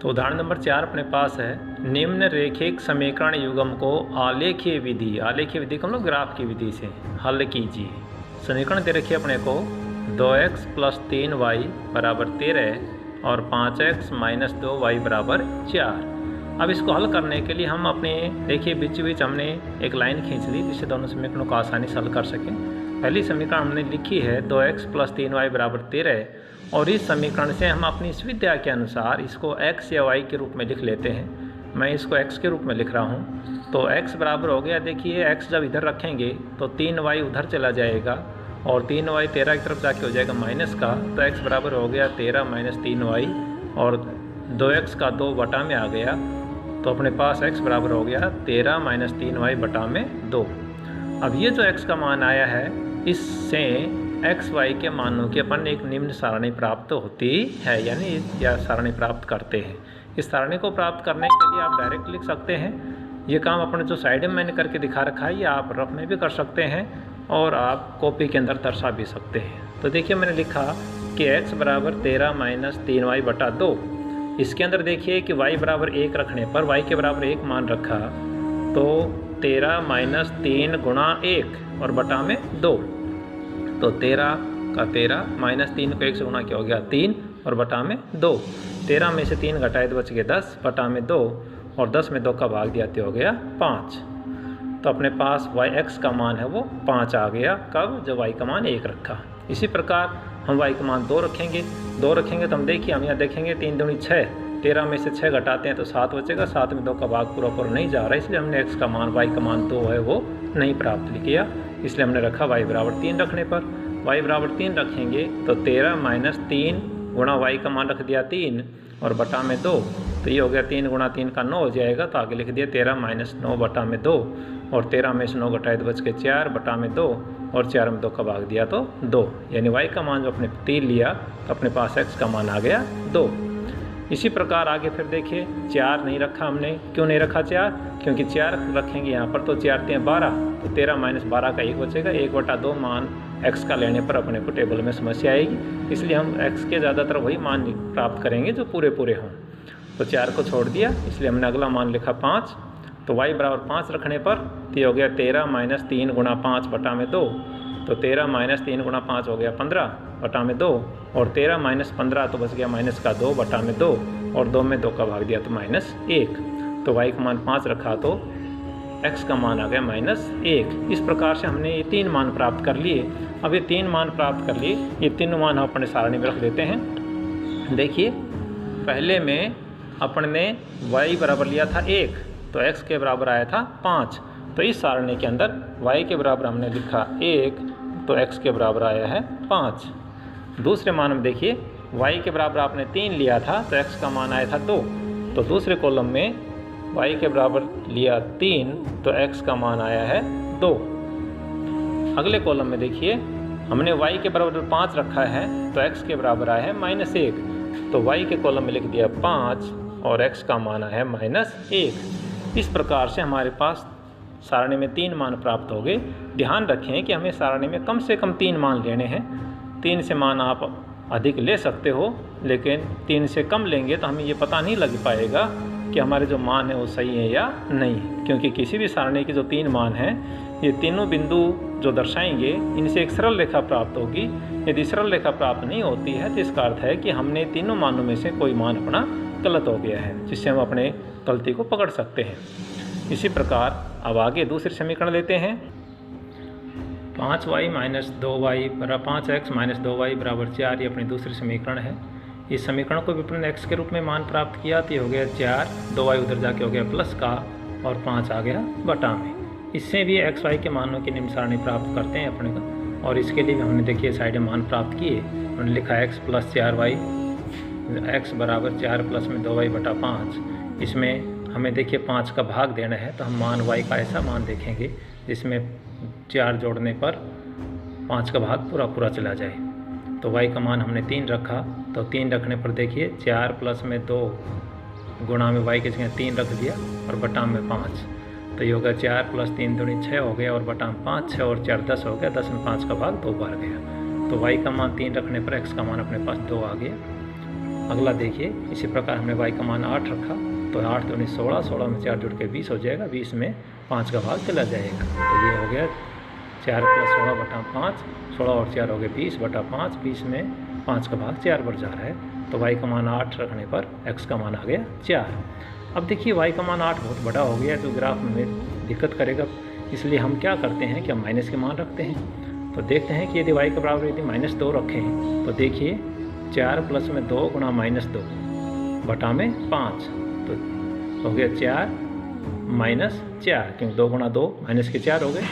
तो उदाहरण नंबर 4 अपने पास है, निम्न रेखिक समीकरण युग्म को आलेखीय विधि को हम लोग ग्राफ की विधि से हल कीजिए। समीकरण दे रखी है अपने को 2x + 3y = 13 और 5x - 2y = 4। अब इसको हल करने के लिए हम अपने देखिए बीच हमने एक लाइन खींच ली जिससे दोनों समीकरणों को आसानी से हल कर सकें। पहली समीकरण हमने लिखी है 2x + 3y = 13 और इस समीकरण से हम अपनी इस विद्या के अनुसार इसको x या y के रूप में लिख लेते हैं। मैं इसको x के रूप में लिख रहा हूँ। तो x बराबर हो गया, देखिए x जब इधर रखेंगे तो 3y उधर चला जाएगा और 3y 13 की तरफ जाके हो जाएगा माइनस का, तो x बराबर हो गया 13 - 3y और 2x का 2 बटा में आ गया। तो अपने पास x बराबर हो गया 13 - 3y बटा में 2। अब ये जो x का मान आया है इससे x y के मानों की अपन एक निम्न सारणी प्राप्त होती है, यानी यह सारणी प्राप्त करते हैं। इस सारणी को प्राप्त करने के लिए आप डायरेक्ट लिख सकते हैं। ये काम अपने जो साइड में मैंने करके दिखा रखा है ये आप रफ में भी कर सकते हैं और आप कॉपी के अंदर दर्शा भी सकते हैं। तो देखिए मैंने लिखा कि x बराबर 13 - 3y बटा 2। इसके अंदर देखिए कि y बराबर 1 रखने पर y के बराबर 1 मान रखा तो 13 - 3 गुणा 1 और बटा में 2। तो 13 का 13 -3 को 1 से गुणा किया हो गया 3 और बटा में 2। 13 में से 3 घटाए तो बच गए 10 बटा में 2 और 10 में 2 का भाग दिया तो हो गया 5। तो अपने पास x का मान है वो 5 आ गया। कब? जब y का मान 1 रखा। इसी प्रकार हम y का मान 2 रखेंगे तो हम देखिए हम यहाँ देखेंगे 3 दूनी 6, 13 में से 6 घटाते हैं तो 7 बचेगा, 7 में 2 का भाग पूरा नहीं जा रहा है, इसलिए हमने x का मान y का मान 2 है वो नहीं प्राप्त किया, इसलिए हमने रखा y बराबर 3 रखने पर। y बराबर 3 रखेंगे तो 13 - 3 गुणा y का मान रख दिया 3 और बटा में 2, तो ये हो गया 3 गुणा 3 का 9 हो जाएगा, तो आगे लिख दिया 13 - 9 बटा में 2 और 13 में से 9 घटाए तो बच के 4 बटा में 2 और 4 में 2 का भाग दिया तो 2, यानी y का मान जो अपने 3 लिया तो अपने पास x का मान आ गया 2। इसी प्रकार आगे फिर देखिए 4 नहीं रखा हमने। क्यों नहीं रखा 4? क्योंकि 4 रखेंगे यहाँ पर तो 4 × 12 तो 13 - 12 का 1 बचेगा, 1/2 मान x का लेने पर अपने को टेबल में समस्या आएगी, इसलिए हम x के ज़्यादातर वही मान प्राप्त करेंगे जो पूरे हों। तो 4 को छोड़ दिया, इसलिए हमने अगला मान लिखा 5। तो y बराबर 5 रखने पर तो ये हो गया 13 - 3 गुणा 5 बटा में 2, तो 13 - 3 गुणा 5 हो गया 15 बटा में 2 और 13 - 15 तो बच गया माइनस का 2 बटा में 2 और 2 में 2 का भाग दिया तो -1। तो y का मान 5 रखा तो x का मान आ गया -1। इस प्रकार से हमने ये 3 मान प्राप्त कर लिए। अब ये 3 मान प्राप्त कर लिए, ये तीनों मान हम अपने सारणी में रख देते हैं। देखिए पहले में अपन ने y बराबर लिया था 1 तो x के बराबर आया था 5, तो इस सारणी के अंदर y के बराबर हमने लिखा 1 तो x के बराबर आया है 5। दूसरे मान में देखिए y के बराबर आपने 3 लिया था तो x का मान आया था 2, तो दूसरे कॉलम में y के बराबर लिया 3 तो x का मान आया है 2। अगले कॉलम में देखिए हमने y के बराबर 5 रखा है तो x के बराबर आया है -1, तो y के कॉलम में लिख दिया 5 और x का मान आया है -1। इस प्रकार से हमारे पास सारणी में 3 मान प्राप्त हो गए। ध्यान रखें कि हमें सारणी में कम से कम 3 मान लेने हैं। 3 से मान आप अधिक ले सकते हो, लेकिन 3 से कम लेंगे तो हमें ये पता नहीं लग पाएगा कि हमारे जो मान है वो सही है या नहीं, क्योंकि किसी भी सारणी के जो 3 मान हैं ये तीनों बिंदु जो दर्शाएंगे इनसे एक सरल रेखा प्राप्त होगी। यदि सरल रेखा प्राप्त नहीं होती है तो इसका अर्थ है कि हमने तीनों मानों में से कोई मान अपना गलत हो गया है, जिससे हम अपने गलती को पकड़ सकते हैं। इसी प्रकार अब आगे दूसरे समीकरण लेते हैं। 5y - 2y बराबर 5x - 2y बराबर 4, ये अपनी दूसरी समीकरण है। इस समीकरण को भी अपने x के रूप में मान प्राप्त किया तो ये हो गया 4, 2y उधर जाके हो गया प्लस का और 5 आ गया बटा में। इससे भी x y के मानों की निम्न सारणी प्राप्त करते हैं अपने को, और इसके लिए हमने देखिए साइड में मान प्राप्त किए। हमने लिखा x + 4y, x बराबर 4 प्लस में 2y बटा 5। इसमें हमें देखिए 5 का भाग देना है तो हम मान y का ऐसा मान देखेंगे जिसमें 4 जोड़ने पर 5 का भाग पूरा चला जाए। तो y का मान हमने 3 रखा, तो 3 रखने पर देखिए 4 प्लस में 2 गुणा में y की जगह 3 रख दिया और बटा में 5, तो ये होगा 4 + 3 दूनी 6 हो गया और बटा में 5, 6 और 4 10 हो गया, 10 में 5 का भाग 2 बार गया। तो y का मान 3 रखने पर x का मान अपने पास 2 आ गया। अगला देखिए, इसी प्रकार हमने y का मान 8 रखा, तो 8 दूनी 16, 16 में 4 जुड़ के 20 हो जाएगा, 20 में 5 का भाग चला जाएगा। तो ये हो गया 4 + 16/5, 16 और 4 हो गए 20/5, 20 में 5 का भाग 4 पर जा रहा है। तो y का मान 8 रखने पर x का मान आ गया 4। अब देखिए y का मान 8 बहुत बड़ा हो गया, तो ग्राफ में दिक्कत करेगा, इसलिए हम क्या करते हैं कि हम माइनस के मान रखते हैं। तो देखते हैं कि यदि y के बराबर यदि -2 रखें, तो देखिए 4 + में 2 गुणा -2 बटा में 5, तो हो गया 4 - 4, क्योंकि 2 गुणा 2 माइनस के 4 हो गए,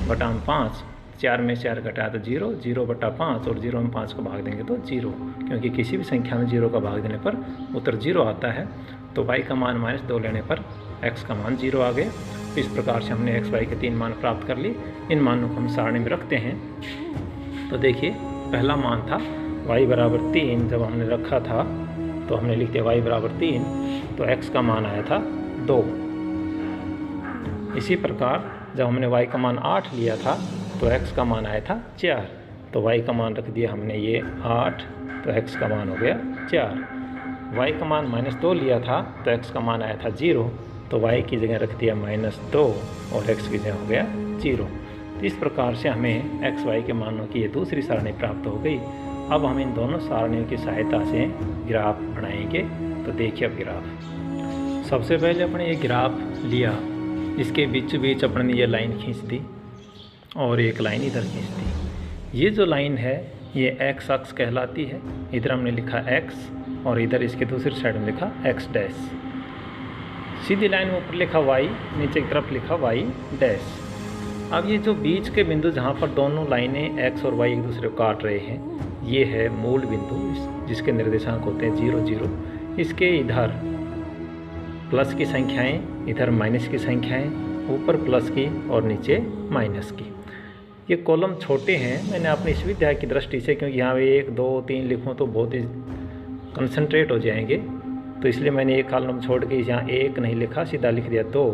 बटा में 5, 4 में 4 घटाया तो 0, 0/5, और 0 में 5 को भाग देंगे तो 0, क्योंकि किसी भी संख्या में 0 का भाग देने पर उत्तर 0 आता है। तो y का मान -2 लेने पर x का मान 0 आ गया। तो इस प्रकार से हमने x, y के 3 मान प्राप्त कर लिए। इन मानों को हम सारणी में रखते हैं। तो देखिए, पहला मान था y = 3, जब हमने रखा था तो हमने लिख दिया y = 3, तो x का मान आया था 2। इसी प्रकार जब हमने y का मान 8 लिया था तो x का मान आया था 4, तो y का मान रख दिया हमने ये 8, तो x का मान हो गया 4। y का मान -2 लिया था तो x का मान आया था 0, तो y की जगह रख दिया -2 और x की जगह हो गया 0। तो इस प्रकार से हमें x, y के मानों की ये दूसरी सारणी प्राप्त हो गई। अब हम इन दोनों सारणियों की सहायता से ग्राफ बनाएंगे। तो देखिए अब ग्राफ, सबसे पहले अपने ये ग्राफ लिया, इसके बीचों बीच अपने ने ये लाइन खींच दी और एक लाइन इधर खींच दी। ये जो लाइन है ये x अक्ष कहलाती है। इधर हमने लिखा x और इधर इसके दूसरी साइड में लिखा x'। सीधी लाइन में ऊपर लिखा y, नीचे की तरफ लिखा y'। अब ये जो बीच के बिंदु जहाँ पर दोनों लाइनें x और y एक दूसरे को काट रहे हैं, ये है मूल बिंदु, जिसके निर्देशांक होते हैं 0, 0। इसके इधर प्लस की संख्याएं, इधर माइनस की संख्याएं, ऊपर प्लस की और नीचे माइनस की। ये कॉलम छोटे हैं, मैंने अपनी सुविधा की दृष्टि से, क्योंकि यहाँ 1, 2, 3 लिखूँ तो बहुत ही कंसंट्रेट हो जाएंगे, तो इसलिए मैंने एक कॉलम छोड़ के यहाँ 1 नहीं लिखा, सीधा लिख दिया 2,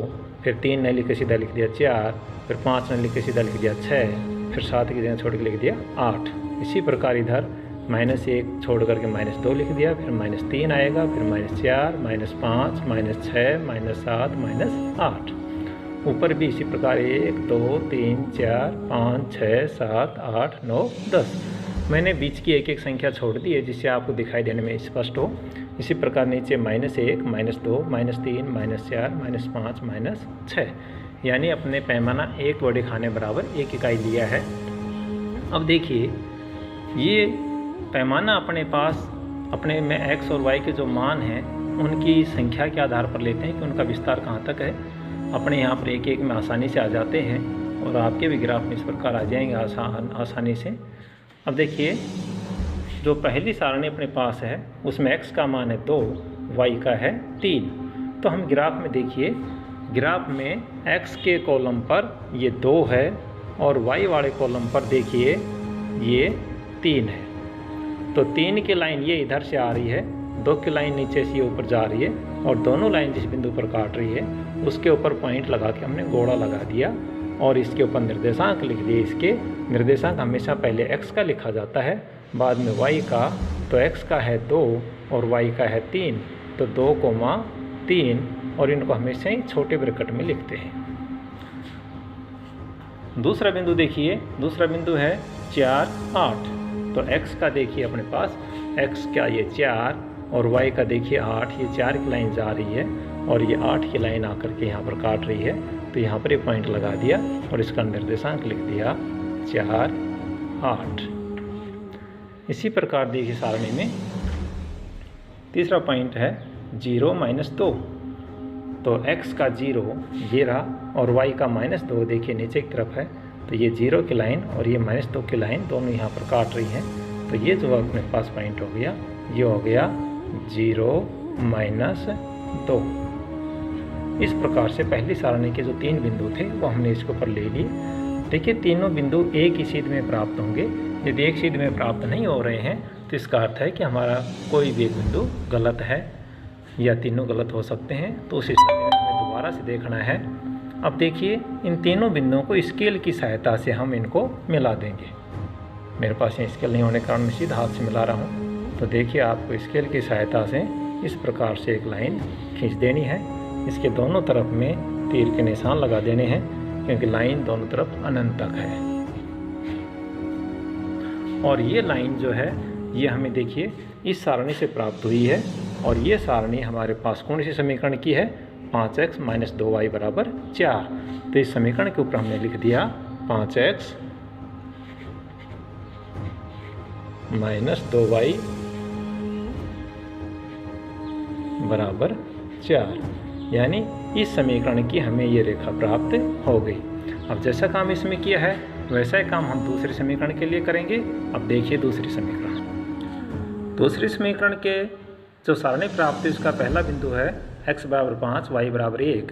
फिर 3 नहीं लिखे सीधा लिख दिया 4, फिर 5 नहीं लिखे सीधा लिख दिया 6, फिर 7 की जगह छोड़ के लिख दिया 8। इसी प्रकार इधर -1 छोड़ करके -2 लिख दिया, फिर -3 आएगा, फिर -4, -5, -6, -7, -8। ऊपर भी इसी प्रकार 1, 2, 3, 4, 5, 6, 7, 8, 9, 10। मैंने बीच की एक एक संख्या छोड़ दी है, जिससे आपको दिखाई देने में स्पष्ट हो। इसी प्रकार नीचे -1, -2, -3, -4, -5, -6, यानी अपने पैमाना 1 बड़े खाने बराबर 1 इकाई लिया है। अब देखिए, ये पैमाना अपने पास अपने में x और y के जो मान हैं उनकी संख्या के आधार पर लेते हैं कि उनका विस्तार कहाँ तक है। अपने यहाँ पर एक एक में आसानी से आ जाते हैं और आपके भी ग्राफ में इस प्रकार आ जाएंगे आसानी से। अब देखिए, जो पहली सारणी अपने पास है उसमें x का मान है 2, y का है 3। तो हम ग्राफ में देखिए, ग्राफ में x के कॉलम पर ये 2 है और y वाले कॉलम पर देखिए ये 3 है। तो 3 की लाइन ये इधर से आ रही है, 2 की लाइन नीचे से ऊपर जा रही है, और दोनों लाइन जिस बिंदु पर काट रही है उसके ऊपर पॉइंट लगा के हमने गोला लगा दिया और इसके ऊपर निर्देशांक लिख दिए। इसके निर्देशांक हमेशा पहले x का लिखा जाता है, बाद में y का। तो x का है 2 और y का है 3, तो 2,3, और इनको हमेशा ही छोटे ब्रैकेट में लिखते हैं। दूसरा बिंदु देखिए, दूसरा बिंदु है 4, 8। तो x का देखिए अपने पास, x का ये 4 और y का देखिए 8, ये 4 की लाइन जा रही है और ये 8 की लाइन आकर के यहाँ पर काट रही है, तो यहाँ पर ये पॉइंट लगा दिया और इसका निर्देशांक लिख दिया 4, 8। इसी प्रकार देखिए सारणी में तीसरा पॉइंट है 0, -2। तो x का 0 ये रहा और y का -2 देखिए नीचे की तरफ है, तो ये 0 की लाइन और ये -2 की लाइन दोनों यहाँ पर काट रही हैं। तो ये जो अपने पास पॉइंट हो गया, ये हो गया 0, -2। इस प्रकार से पहली सारणी के जो 3 बिंदु थे वो हमने इसके ऊपर ले लिए। देखिए, तीनों बिंदु एक ही सीध में प्राप्त होंगे। यदि एक सीध में प्राप्त नहीं हो रहे हैं तो इसका अर्थ है कि हमारा कोई भी एक बिंदु गलत है या तीनों गलत हो सकते हैं। तो उस स्थिति में हमें दोबारा से देखना है। अब देखिए, इन तीनों बिंदुओं को स्केल की सहायता से हम इनको मिला देंगे। मेरे पास ये स्केल नहीं होने के कारण मैं सीधा हाथ से मिला रहा हूँ। तो देखिए आपको स्केल की सहायता से इस प्रकार से एक लाइन खींच देनी है। इसके दोनों तरफ में तीर के निशान लगा देने हैं क्योंकि लाइन दोनों तरफ अनंत तक है। और ये लाइन जो है ये हमें देखिए इस सारणी से प्राप्त हुई है और ये सारणी हमारे पास कौन सी समीकरण की है, 5x - 2y = 4। तो इस समीकरण के ऊपर हमने लिख दिया 5x - 2y = 4, यानी इस समीकरण की हमें ये रेखा प्राप्त हो गई। अब जैसा काम इसमें किया है वैसा ही काम हम दूसरे समीकरण के लिए करेंगे। अब देखिए दूसरी समीकरण के जो सारणी प्राप्त है उसका पहला बिंदु है x = 5 y = 1।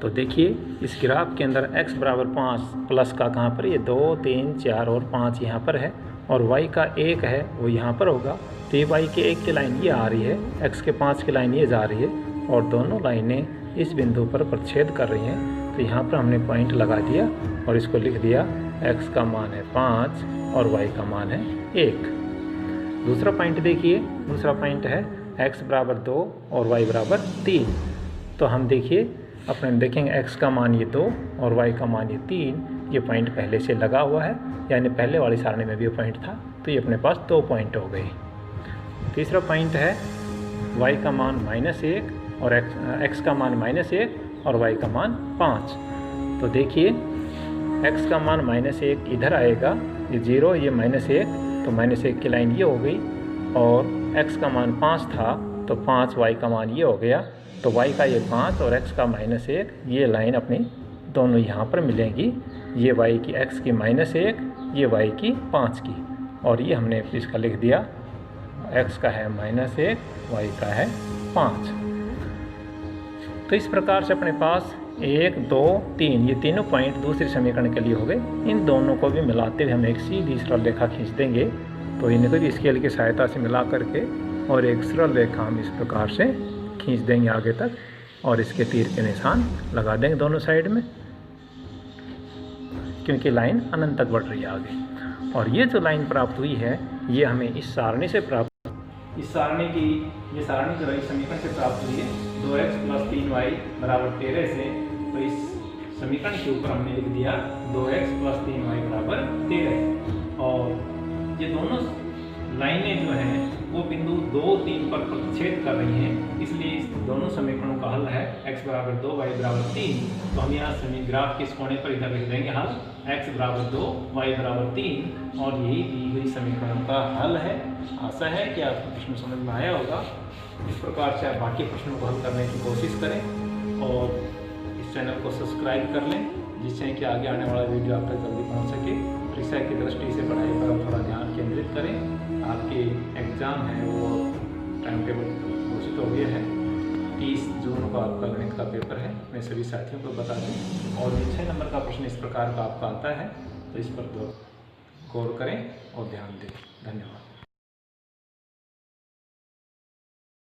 तो देखिए इस ग्राफ के अंदर x = 5 प्लस का कहाँ पर, ये 2 3 4 और 5 यहाँ पर है और y का 1 है वो यहाँ पर होगा। तो ये y के 1 की लाइन ये आ रही है, x के 5 की लाइन ये जा रही है और दोनों लाइनें इस बिंदु पर प्रतिच्छेद कर रही हैं। तो यहाँ पर हमने पॉइंट लगा दिया और इसको लिख दिया x का मान है 5 और y का मान है 1। दूसरा पॉइंट देखिए, दूसरा पॉइंट है x = 2 और y = 3। तो हम देखिए अपने देखेंगे x का मान ये 2 और y का मान ये 3। ये पॉइंट पहले से लगा हुआ है, यानी पहले वाली सारणी में भी ये पॉइंट था, तो ये अपने पास 2 पॉइंट हो गए। तीसरा पॉइंट है y का मान -1 और x का मान -1 और y का मान 5। तो देखिए x का मान -1 इधर आएगा, ये 0 ये -1, तो -1 की लाइन ये हो गई और x का मान 5 था तो 5 y का मान ये हो गया। तो y का ये 5 और x का -1, ये लाइन अपनी दोनों यहाँ पर मिलेंगी। ये y की x की -1, ये y की 5 की, और ये हमने इसका लिख दिया x का है -1, y का है 5। तो इस प्रकार से अपने पास 1 2 3 ये तीनों पॉइंट दूसरे समीकरण के लिए हो गए। इन दोनों को भी मिलाते हुए हम एक सीधी सरल रेखा खींच देंगे। तो इनको भी स्केल की सहायता से मिला करके और एक सरल रेखा हम इस प्रकार से खींच देंगे आगे तक और इसके तीर के निशान लगा देंगे दोनों साइड में, क्योंकि लाइन अनंत तक बढ़ रही है आगे। और ये जो लाइन प्राप्त हुई है ये हमें इस सारणी से प्राप्त, इस सारणी की ये सारणी जो है इस समीकरण से प्राप्त हुई है 2x + 3y = 13 से। तो इस समीकरण के ऊपर हमने लिख दिया 2x + 3y = 13 और ये दोनों लाइनें जो हैं वो बिंदु 2 3 पर प्रतिच्छेद कर रही हैं, इसलिए इस दोनों समीकरणों का हल है x = 2 y = 3। तो हम यहाँ ग्राफ के इस कोने पर इधर लिख देंगे हल x = 2 y = 3 और यही दी गई समीकरण का हल है। आशा है कि आपको प्रश्न समझ में आया होगा। इस प्रकार से आप बाकी प्रश्नों को हल करने की कोशिश करें और इस चैनल को सब्सक्राइब कर लें, जिससे कि आगे आने वाला वीडियो आप तक जल्दी पहुँच सके। परीक्षा की दृष्टि से पढ़ाई पर आप थोड़ा ध्यान केंद्रित करें। आपके एग्ज़ाम है वो टाइम टेबल घोषित हो गया है, 30 जून को आपका गणित का पेपर है। मैं सभी साथियों को बता दूं और ये 6 नंबर का प्रश्न इस प्रकार का आपका आता है, तो इस पर गौर करें और ध्यान दें। धन्यवाद।